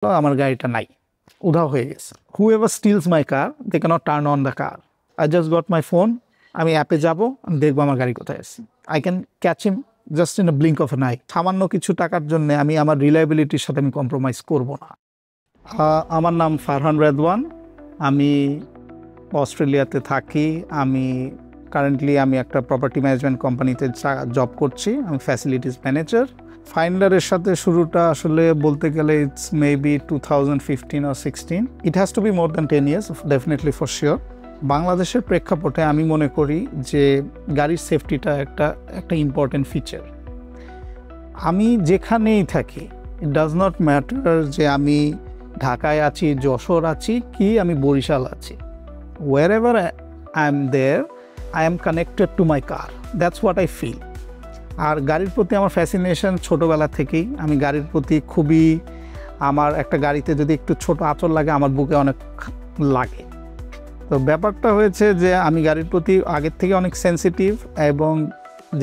আমার গাড়িটা নাই, উধাও হয়ে গেছে। Whoever steals my car, they can't turn on the car. I just got my phone, আমি অ্যাপে যাবো, দেখবো আমার গাড়ি কোথায় আছে। I can catch him just in a blink of an eye. সামান্য কিছু টাকার জন্য আমি আমার রিলায়েবিলিটির সাথে আমি কম্প্রোমাইজ করবো না। আমার নাম ফারহান রেদওয়ান, আমি অস্ট্রেলিয়াতে থাকি। কারেন্টলি আমি একটা প্রপার্টি ম্যানেজমেন্ট কোম্পানিতে জব করছি, আমি ফ্যাসিলিটিস ম্যানেজার। ফাইন্ডারের সাথে শুরুটা আসলে বলতে গেলে it's maybe 2015 or 16। It has to be more than 10 years, definitely for sure. বাংলাদেশের প্রেক্ষাপটে আমি মনে করি যে গাড়ির সেফটিটা একটা ইম্পর্টেন্ট ফিচার। আমি যেখানেই থাকি, ইট ডাজ নট ম্যাটার যে আমি ঢাকায় আছি, যশোর আছি, কি আমি বরিশাল আছি, wherever I am there, I am connected to my car. That's what I feel. আর গাড়ির প্রতি আমার ফ্যাসিনেশন ছোটোবেলা থেকেই। আমি গাড়ির প্রতি খুবই, আমার একটা গাড়িতে যদি একটু ছোট আঁচড় লাগে আমার বুকে অনেক লাগে। তো ব্যাপারটা হয়েছে যে আমি গাড়ির প্রতি আগের থেকে অনেক সেন্সিটিভ, এবং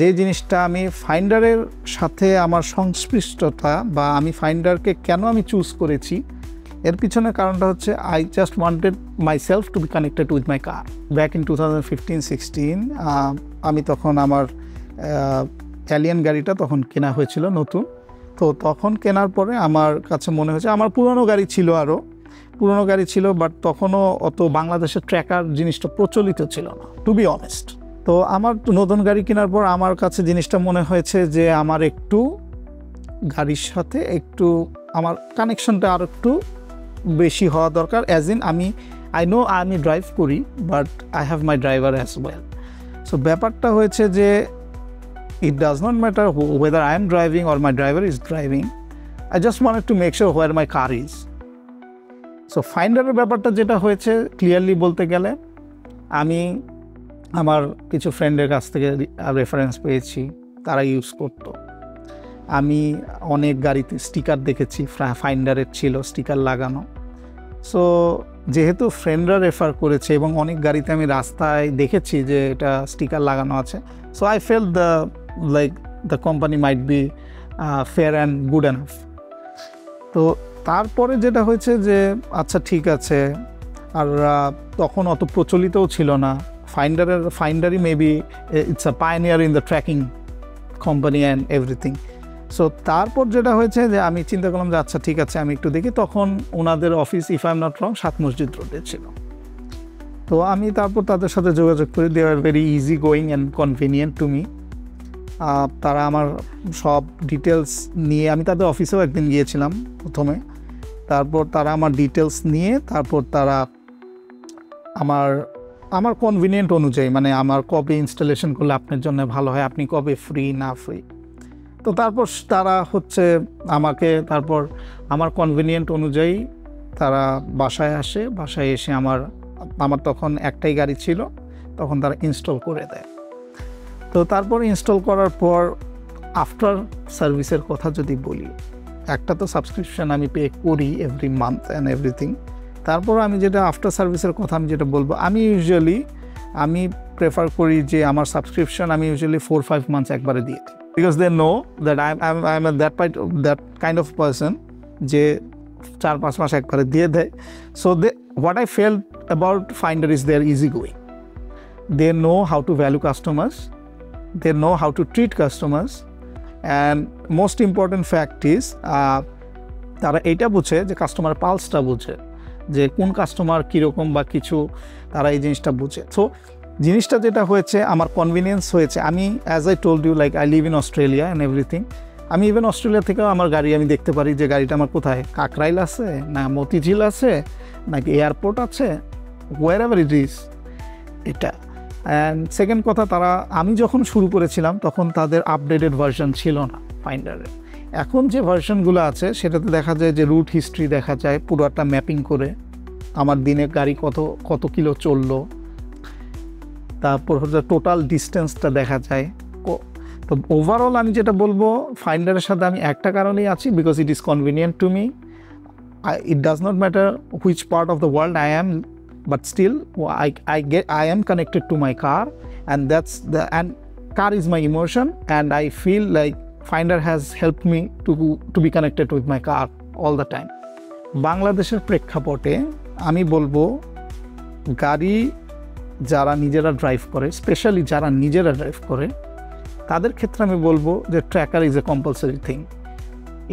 যে জিনিসটা আমি ফাইন্ডারের সাথে আমার সংশ্লিষ্টতা বা আমি ফাইন্ডারকে কেন আমি চুজ করেছি, এর পিছনে কারণটা হচ্ছে I just wanted my self to B connected with my car. Back in 2015-16 আমি তখন আমার অ্যালিয়ান গাড়িটা তখন কেনা হয়েছিল নতুন। তো তখন কেনার পরে আমার কাছে মনে হয়েছে, আমার পুরনো গাড়ি ছিল, বাট তখনও অত বাংলাদেশের ট্র্যাকার জিনিসটা প্রচলিত ছিল না, টু বি অনেস্ট। তো আমার নতুন গাড়ি কেনার পর আমার কাছে জিনিসটা মনে হয়েছে যে আমার একটু গাড়ির সাথে একটু আমার কানেকশনটা আর একটু বেশি হওয়া দরকার। অ্যাজ ইন আই নো আমি ড্রাইভ করি, but I have my driver as well. So ব্যাপারটা হয়েছে যে it does not matter whether I am driving or my driver is driving. I just wanted to make sure where my car is. So ফাইন্ডারের ব্যাপারটা যেটা হয়েছে, clearly বলতে গেলে আমি আমার কিছু ফ্রেন্ডের কাছ থেকে রেফারেন্স পেয়েছি, তারা ইউজ করতো। আমি অনেক গাড়িতে স্টিকার দেখেছি, ফাইন্ডারের ছিল স্টিকার লাগানো। সো যেহেতু ফ্রেন্ডরা রেফার করেছে এবং অনেক গাড়িতে আমি রাস্তায় দেখেছি যে এটা স্টিকার লাগানো আছে, so I fail the company might be fair and good enough. তো তারপরে যেটা হয়েছে যে আচ্ছা ঠিক আছে, আর তখন অত প্রচলিতও ছিল না। ফাইন্ডারই maybe it's a pioneer in the tracking company and everything. So তারপর যেটা হয়েছে যে আমি চিন্তা করলাম যে আচ্ছা ঠিক আছে, আমি একটু দেখি। তখন ওনাদের office, if I am not wrong, 7 মসজিদ রোডে ছিল। তো আমি তারপর তাদের সাথে যোগাযোগ করি। They are very easy going and convenient to me. তারা আমার সব ডিটেলস নিয়ে, আমি তাদের অফিসেও একদিন গিয়েছিলাম প্রথমে। তারপর তারা আমার ডিটেলস নিয়ে, তারপর তারা আমার কনভিনিয়েন্ট অনুযায়ী, মানে আমার কবে ইনস্টলেশন করলে আপনার জন্য ভালো হয়, আপনি কবে ফ্রি না ফ্রি, তো তারপর তারা আমাকে তারপর আমার কনভিনিয়েন্ট অনুযায়ী তারা বাসায় আসে। বাসায় এসে আমার তখন একটাই গাড়ি ছিল, তখন তারা ইনস্টল করে দেয়। তো তারপর ইনস্টল করার পর আফটার সার্ভিসের কথা যদি বলি, একটা তো সাবস্ক্রিপশন আমি পে করি এভরি মান্থ অ্যান্ড এভরিথিং। তারপর আমি যেটা আফটার সার্ভিসের কথা আমি যেটা বলবো, আমি প্রেফার করি যে আমার সাবস্ক্রিপশন আমি ইউজুয়ালি 4-5 মান্থস একবারে দিয়ে দিই, because they know that I'm that kind of person যে 4-5 মাস একবারে দিয়ে দেয়। So what I felt about Finder is they're easy going. They know how to value customers, they know how to treat customers, and most important fact is তারা এইটা বুঝে যে customer পালসটা বুঝে, যে কোন কাস্টমার কীরকম বা কিছু, তারা এই জিনিসটা বুঝে। সো জিনিসটা যেটা হয়েছে, আমার কনভিনিয়েন্স হয়েছে। আমি as I told you, like I live in Australia and everything. আমি ইভেন অস্ট্রেলিয়া থেকেও আমার গাড়ি আমি দেখতে পারি যে গাড়িটা আমার কোথায়, কাকরাইল আছে না মতিঝিল আছে নাকি এয়ারপোর্ট আছে, হোয়ার এভার ইট ইজ, এটা। অ্যান্ড সেকেন্ড কথা, আমি যখন শুরু করেছিলাম তখন তাদের আপডেটেড ভার্সন ছিল না ফাইন্ডারের। এখন যে ভার্সনগুলো আছে সেটাতে দেখা যায় যে রুট হিস্ট্রি দেখা যায়, পুরোটা ম্যাপিং করে আমার দিনে গাড়ি কত কিলো চললো, তারপর হচ্ছে টোটাল ডিস্টেন্সটা দেখা যায়। তো ওভারঅল আমি যেটা বলবো, ফাইন্ডারের সাথে আমি একটা কারণেই আছি, because it is convenient to me. It does not matter which part of the world I am, but still I am connected to my car, and car is my emotion, and I feel like Finder has helped me to be connected with my car all the time. বাংলাদেশের প্রেক্ষাপটে আমি বলবো গাড়ি যারা নিজেরা drive করে, specially যারা নিজেরা ড্রাইভ করে, তাদের ক্ষেত্রে আমি বলবো যে tracker is a compulsory thing.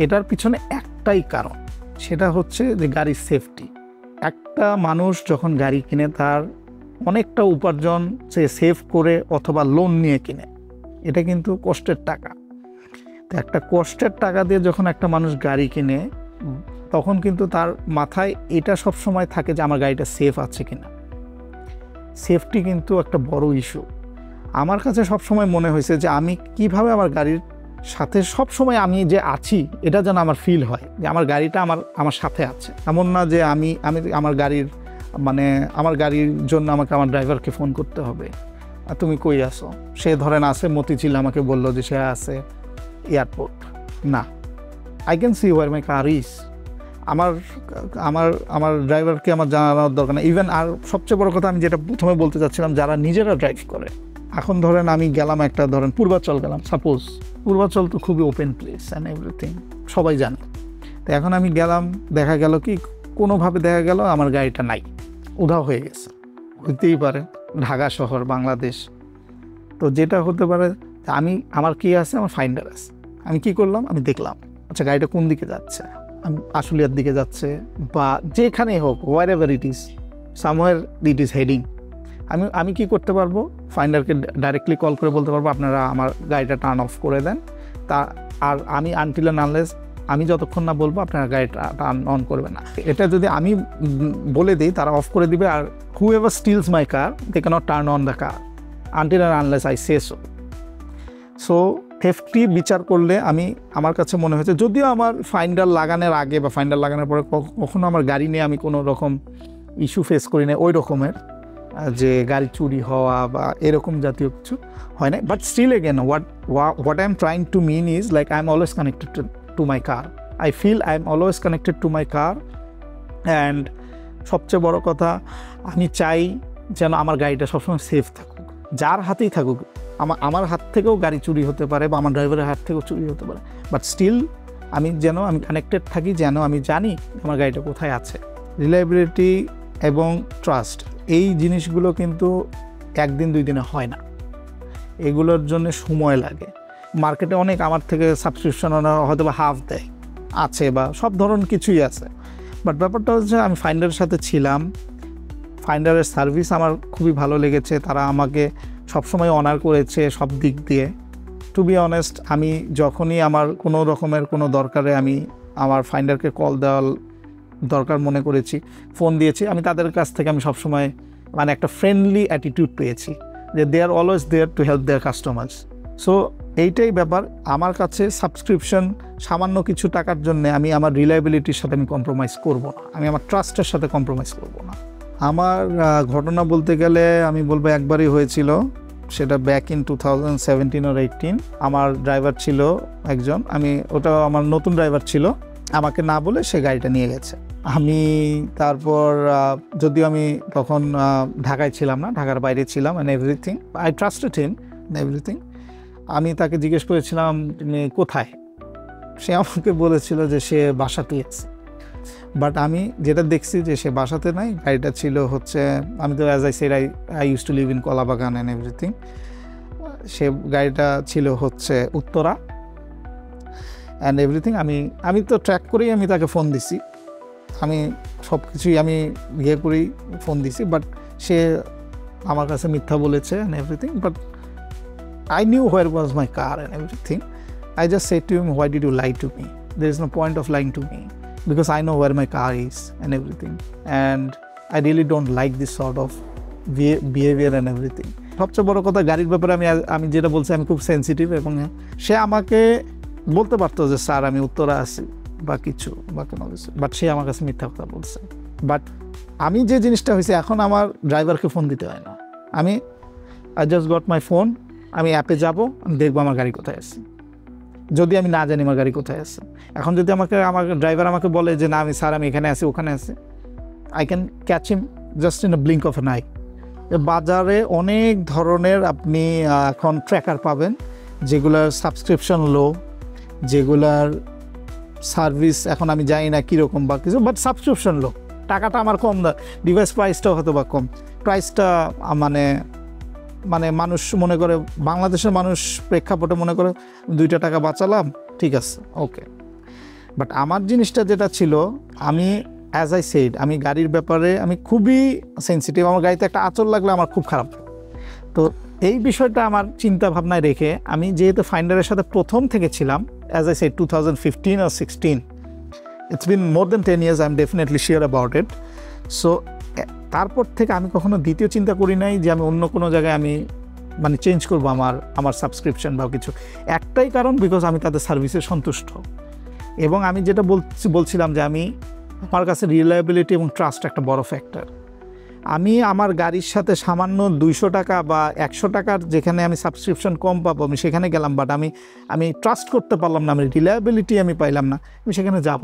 এটার পিছনে একটাই কারণ, সেটা হচ্ছে যে গাড়ির সেফটি। একটা মানুষ যখন গাড়ি কিনে তার অনেকটা উপার্জন সে সেভ করে অথবা লোন নিয়ে কিনে, এটা কিন্তু কষ্টের টাকা। তো একটা কষ্টের টাকা দিয়ে যখন একটা মানুষ গাড়ি কিনে, তখন কিন্তু তার মাথায় এটা সব সময় থাকে যে আমার গাড়িটা সেফ আছে কিনা। সেফটি কিন্তু একটা বড় ইস্যু। আমার কাছে সবসময় মনে হয়েছে যে আমি কিভাবে আমার গাড়ির সাথে সবসময় আমি যে আছি এটা যেন আমার ফিল হয়, যে আমার গাড়িটা আমার সাথে আছে। এমন না যে আমি আমার গাড়ির আমার গাড়ির জন্য আমাকে আমার ড্রাইভারকে ফোন করতে হবে, তুমি কই আসো, সে ধরেন আসে মতিঝিল, আমাকে বললো যে সে আছে এয়ারপোর্ট। না, I can see where my car is. আমার ড্রাইভারকে আমার জানানোর দরকার না। ইভেন আর সবচেয়ে বড় কথা, আমি যেটা প্রথমে বলতে চাচ্ছিলাম, যারা নিজেরা ড্রাইভ করে, এখন ধরেন আমি গেলাম একটা, ধরেন পূর্বাচল গেলাম, সাপোজ পূর্বাচল তো খুবই ওপেন প্লেস অ্যান্ড এভরিথিং, সবাই জানে। তো এখন আমি গেলাম, দেখা গেল কি কোনোভাবে দেখা গেল আমার গাড়িটা নাই, উধাও হয়ে গেছে। হইতেই পারে, ঢাকা শহর, বাংলাদেশ। তো যেটা হতে পারে, আমার কি আছে, আমার ফাইন্ডার আছে। আমি কি করলাম, আমি দেখলাম আচ্ছা গাড়িটা কোন দিকে যাচ্ছে, আমি আশুলিয়ার দিকে যাচ্ছে বা যেখানেই হোক, wherever it is, somewhere it is heading. আমি কি করতে পারবো, ফাইন্ডারকে ডাইরেক্টলি কল করে বলতে পারবো আপনারা আমার গাড়িটা টার্ন অফ করে দেন। আর আমি আনটিল অ্যান্ড আনলেস আমি যতক্ষণ না বলবো আপনারা গাড়িটা টার্ন অন করবে না। এটা যদি আমি বলে দিই, তারা অফ করে দিবে। আর whoever steals my car, they can't turn on the car until and unless I say so. Safety বিচার করলে আমার কাছে মনে হয়েছে, যদিও আমার ফাইন্ডার লাগানোর আগে বা ফাইন্ডার লাগানোর পরে কখনো আমার গাড়ি নিয়ে আমি কোনো রকম ইস্যু ফেস করি না, ওই রকমের যে গাড়ি চুরি হওয়া বা এরকম জাতীয় কিছু হয় না। But still again what I am trying to mean is like I am always connected to my car. I feel I am always connected to my car. And সবচেয়ে বড় কথা, আমি চাই যেন আমার গাড়িটা সবসময় সেফ থাকুক, যার হাতেই থাকুক। আমার হাত থেকেও গাড়ি চুরি হতে পারে বা আমার ড্রাইভারের হাত থেকেও চুরি হতে পারে, বাট স্টিল আমি কানেক্টেড থাকি, যেন আমি জানি আমার গাড়িটা কোথায় আছে। রিলায়েবিলিটি এবং ট্রাস্ট, এই জিনিসগুলো কিন্তু একদিন দুই দিনে হয় না, এগুলোর জন্য সময় লাগে। মার্কেটে অনেক আমার থেকে সাবস্ক্রিপশন হয়তো বা হাফ দেয় আছে বা সব ধরনের কিছুই আছে, বাট ব্যাপারটা হচ্ছে আমি ফাইন্ডারের সাথে ছিলাম, ফাইন্ডারের সার্ভিস আমার খুবই ভালো লেগেছে, তারা আমাকে সবসময় অনার করেছে সব দিক দিয়ে। টু বি অনেস্ট, আমি যখনই আমার কোনো রকমের কোনো দরকারে আমি আমার ফাইন্ডারকে কল দেওয়ার দরকার মনে করেছি, ফোন দিয়েছি, আমি তাদের কাছ থেকে আমি সবসময় একটা ফ্রেন্ডলি অ্যাটিটিউড পেয়েছি, যে they are always there to help their customers. So এইটাই ব্যাপার। আমার কাছে সাবস্ক্রিপশন সামান্য কিছু টাকার জন্য আমি আমার রিলায়েবিলিটির সাথে আমি কম্প্রোমাইজ করব না, আমি আমার ট্রাস্টের সাথে কম্প্রোমাইজ করব না। আমার ঘটনা বলতে গেলে আমি বলবো একবারই হয়েছিল, সেটা ব্যাক ইন 2017 or 18। আমার ড্রাইভার ছিল একজন, ওটা আমার নতুন ড্রাইভার ছিল, আমাকে না বলে সে গাড়িটা নিয়ে গেছে। আমি তারপর যদিও আমি তখন ঢাকায় ছিলাম না, ঢাকার বাইরে ছিলাম, and everything I trusted him everything. আমি তাকে জিজ্ঞেস করেছিলাম তুমি কোথায়, সে আমাকে বলেছিল যে সে বাসাতেই আছে। বাট আমি যেটা দেখছি যে সে বাসাতে নাই, গাড়িটা ছিল হচ্ছে, আমি তো as I said I use to live in Kalabagan and everything, সে গাড়িটা ছিল হচ্ছে উত্তরা অ্যান্ড এভরিথিং। আমি তো ট্র্যাক করেই আমি তাকে ফোন দিছি, আমি সব কিছুই আমি করেই ফোন দিছি, বাট সে আমার কাছে মিথ্যা বলেছে and everything. But I knew where was my car and everything. I just said to him, why did you lie to me? There is no point of lying to me, because I know where my car is and everything, and I really don't like this sort of behavior and everything. সবচেয়ে বড় কথা, গাড়ির ব্যাপারে আমি যেটা বলছি, আমি খুব সেন্সিটিভ, এবং সে আমাকে বলতে পারতো যে স্যার আমি উত্তরা আছি বা কিছু বা কোনো কিছু, বাট সে আমার কাছে মিথ্যা কথা বলছে। বাট আমি যে জিনিসটা হয়েছে, এখন আমার ড্রাইভারকে ফোন দিতে হয় না, I just got my phone, আমি অ্যাপে যাবো, আমি দেখবো আমার গাড়ি কোথায় আছে, যদি আমি না জানি আমার গাড়ি কোথায় আছে। এখন যদি আমার ড্রাইভার আমাকে বলে যে না স্যার আমি এখানে আছি ওখানে আছি, I can catch him just in a blink of an I. বাজারে অনেক ধরনের আপনি এখন ট্র্যাকার পাবেন, যেগুলার সাবস্ক্রিপশন লো, যেগুলার সার্ভিস এখন আমি জানি না কীরকম বা কিছু, বাট সাবস্ক্রিপশন লো, টাকাটা আমার কম, ডিভাইস প্রাইসটাও হয়তো বা কম, প্রাইসটা মানে মানে মানুষ মনে করে, বাংলাদেশের মানুষ প্রেক্ষাপটে মনে করে 2 টাকা বাঁচালাম, ঠিক আছে, ওকে। বাট আমার জিনিসটা যেটা ছিল, আমি অ্যাজ আই সেড, আমি গাড়ির ব্যাপারে আমি খুবই সেন্সিটিভ। আমার গাড়িতে একটা আঁচড় লাগলে আমার খুব খারাপ। তো এই বিষয়টা আমার চিন্তা ভাবনায় রেখে আমি যেহেতু ফাইন্ডারের সাথে প্রথম থেকে ছিলাম, as I said 2015 or 16, it's been more than 10 years, I am definitely sure about it. So তারপর থেকে আমি কখনো দ্বিতীয় চিন্তা করি নাই যে আমি অন্য কোনো জায়গায় আমি মানে চেঞ্জ করবো আমার সাবস্ক্রিপশন বা কিছু। একটাই কারণ, বিকজ আমি তাদের সার্ভিসে সন্তুষ্ট। এবং আমি যেটা বলছিলাম যে আমার কাছে রিলায়েবিলিটি এবং ট্রাস্ট একটা বড় ফ্যাক্টর। আমি আমার গাড়ির সাথে সামান্য 200 টাকা বা 100 টাকার যেখানে আমি সাবস্ক্রিপশন কম পাবো, আমি সেখানে গেলাম, বাট আমি ট্রাস্ট করতে পারলাম না, আমি রিলায়েবিলিটি আমি পাইলাম না, আমি সেখানে যাব।